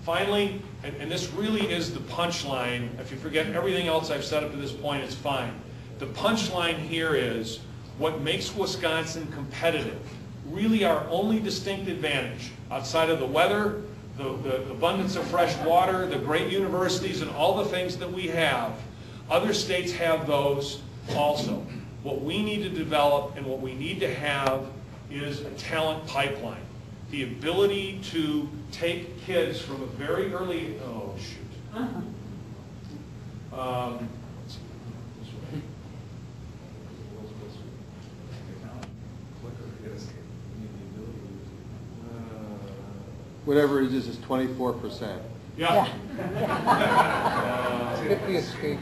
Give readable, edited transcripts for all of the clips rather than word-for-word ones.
Finally, and this really is the punchline, if you forget everything else I've said up to this point, it's fine. The punchline here is what makes Wisconsin competitive, really our only distinct advantage, outside of the weather, the abundance of fresh water, the great universities, and all the things that we have. Other states have those also. What we need to develop and what we need to have is a talent pipeline. The ability to take kids from a very early, oh shoot. Whatever it is 24%. Yeah. Hit the escape.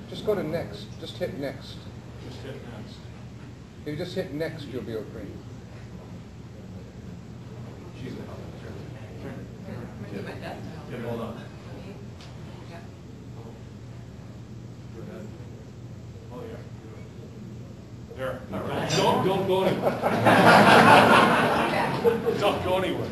Just go to next. Just hit next. Just hit next. If you just hit next, you'll be okay. Yeah, hold on. Oh yeah. There. Don't go anywhere. Don't go anywhere.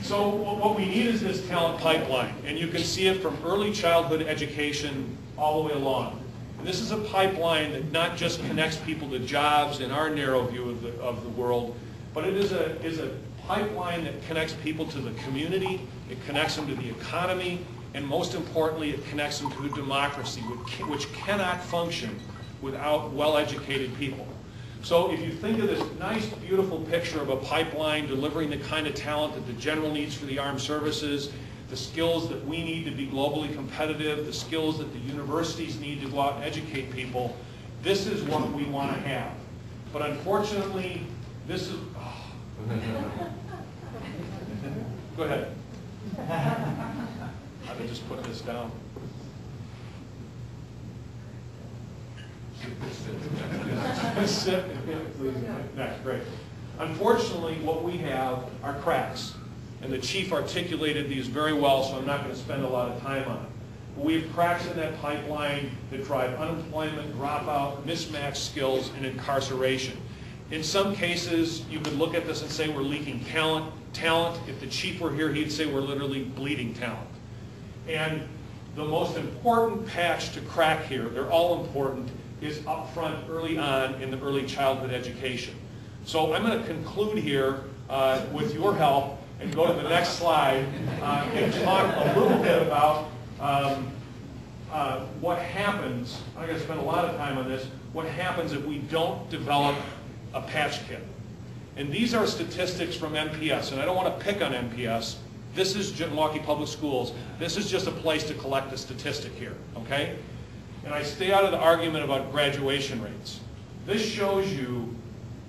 So what we need is this talent pipeline, and you can see it from early childhood education all the way along. And this is a pipeline that not just connects people to jobs in our narrow view of the world, but it is a pipeline that connects people to the community, it connects them to the economy, and most importantly, it connects them to democracy, which cannot function without well-educated people. So if you think of this nice, beautiful picture of a pipeline delivering the kind of talent that the general needs for the armed services, the skills that we need to be globally competitive, the skills that the universities need to go out and educate people, this is what we want to have. But unfortunately, this is... Oh. Go ahead. I would just put this down. Next, great. Unfortunately, what we have are cracks. And the chief articulated these very well, so I'm not going to spend a lot of time on it. But we have cracks in that pipeline that drive unemployment, dropout, mismatched skills, and incarceration. In some cases, you could look at this and say we're leaking talent. If the chief were here, he'd say we're literally bleeding talent. And the most important patch to crack here, they're all important, is up front early on in the early childhood education. So I'm going to conclude here with your help and go to the next slide and talk a little bit about what happens. I'm going to spend a lot of time on this. What happens if we don't develop a patch kit? And these are statistics from MPS, and I don't want to pick on MPS. This is Milwaukee Public Schools. This is just a place to collect a statistic here, okay? And I stay out of the argument about graduation rates. This shows you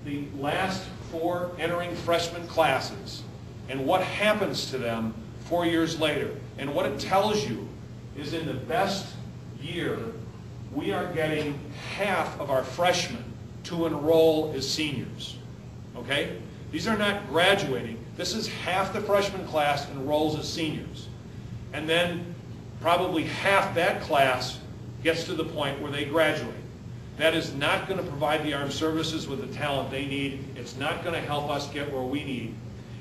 the last 4 entering freshman classes and what happens to them 4 years later. And what it tells you is in the best year, we are getting half of our freshmen to enroll as seniors. Okay? These are not graduating. This is half the freshman class enrolls as seniors. And then probably half that class gets to the point where they graduate. That is not going to provide the armed services with the talent they need. It's not going to help us get where we need.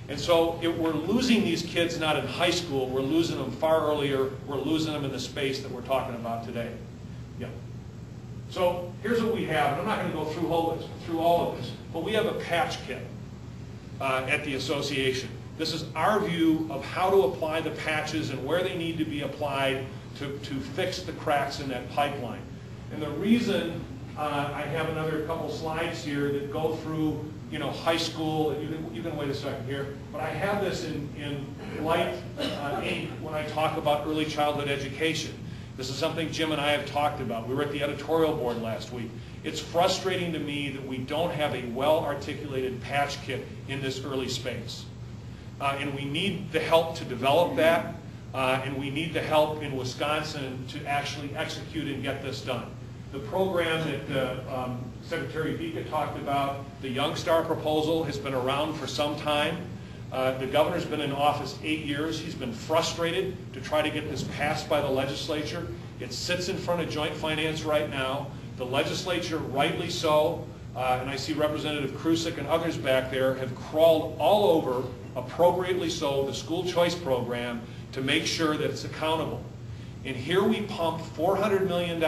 And so if we're losing these kids not in high school, we're losing them far earlier. We're losing them in the space that we're talking about today. Yeah. So here's what we have. And I'm not going to go through all of this, but we have a patch kit at the association. This is our view of how to apply the patches and where they need to be applied to fix the cracks in that pipeline. And the reason I have another couple slides here that go through, high school. You can wait a second here, but I have this in light ink when I talk about early childhood education. This is something Jim and I have talked about. We were at the editorial board last week. It's frustrating to me that we don't have a well-articulated patch kit in this early space. And we need the help to develop that, and we need the help in Wisconsin to actually execute and get this done. The program that Secretary Vika talked about, the Young Star proposal, has been around for some time. The governor's been in office 8 years. He's been frustrated to try to get this passed by the legislature. It sits in front of Joint Finance right now. The legislature, rightly so, and I see Representative Krusik and others back there, have crawled all over, appropriately so, the school choice program to make sure that it's accountable. And here we pump $400 million,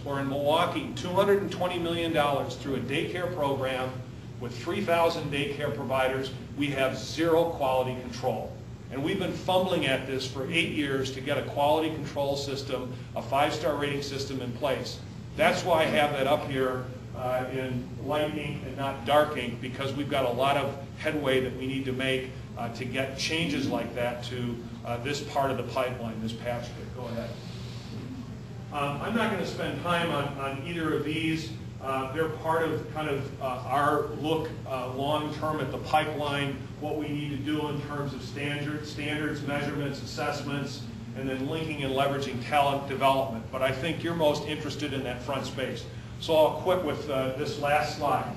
or in Milwaukee, $220 million through a daycare program with 3,000 daycare providers. We have zero quality control. And we've been fumbling at this for 8 years to get a quality control system, a 5-star rating system in place. That's why I have that up here in light ink and not dark ink, because we've got a lot of headway that we need to make to get changes like that to this part of the pipeline, this patch kit. Go ahead. I'm not going to spend time on either of these. They're part of kind of our look long-term at the pipeline, what we need to do in terms of standards, measurements, assessments, and then linking and leveraging talent development. But I think you're most interested in that front space. So I'll quit with this last slide,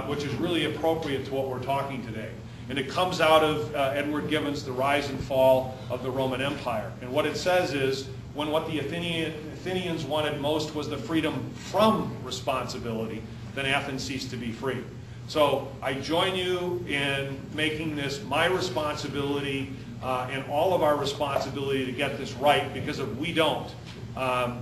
which is really appropriate to what we're talking today. And it comes out of Edward Gibbon's The Rise and Fall of the Roman Empire. And what it says is, when what the Athenians wanted most was the freedom from responsibility, then Athens ceased to be free. So I join you in making this my responsibility and all of our responsibility to get this right, because if we don't,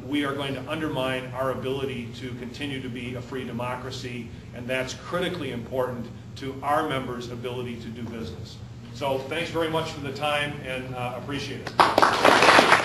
we are going to undermine our ability to continue to be a free democracy, and that's critically important to our members' ability to do business. So thanks very much for the time, and appreciate it.